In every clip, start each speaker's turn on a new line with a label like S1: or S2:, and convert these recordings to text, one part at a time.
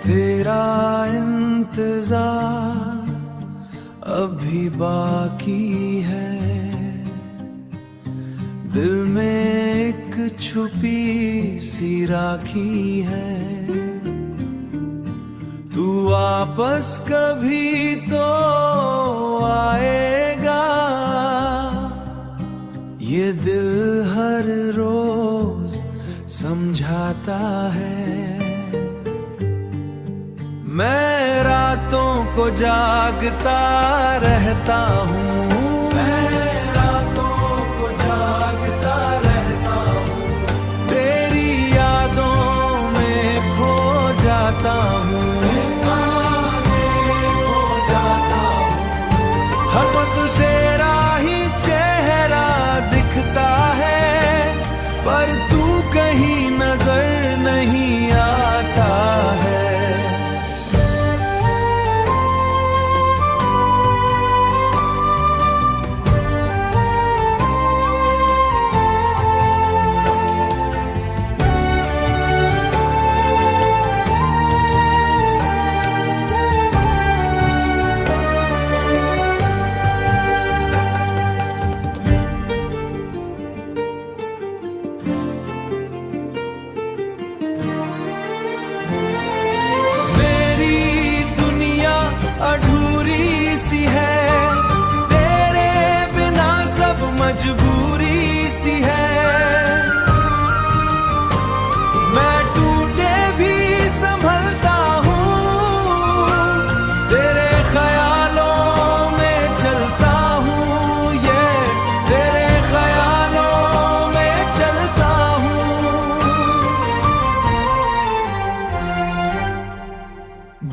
S1: तेरा इंतजार अभी बाकी है, दिल में एक छुपी सी राखी है। तू वापस कभी तो आएगा, ये दिल हर रोज समझाता है। मैं रातों को जागता रहता हूँ, मैं रातों को जागता रहता हूँ, तेरी यादों में खो जाता हूँ, हर वक्त तेरा ही चेहरा दिखता है, पर तू कहीं नजर नहीं आता है। अधूरी सी है, तेरे बिना सब मजबूरी सी है। मैं टूटे भी संभलता हूँ, तेरे ख्यालों में चलता हूँ, ये तेरे ख्यालों में चलता हूँ।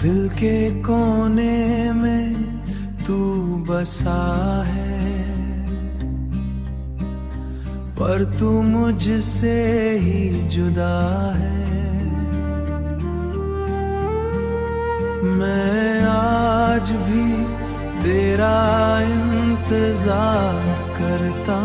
S1: दिल के कोने में तू बसा है, पर तू मुझसे ही जुदा है। मैं आज भी तेरा इंतजार करता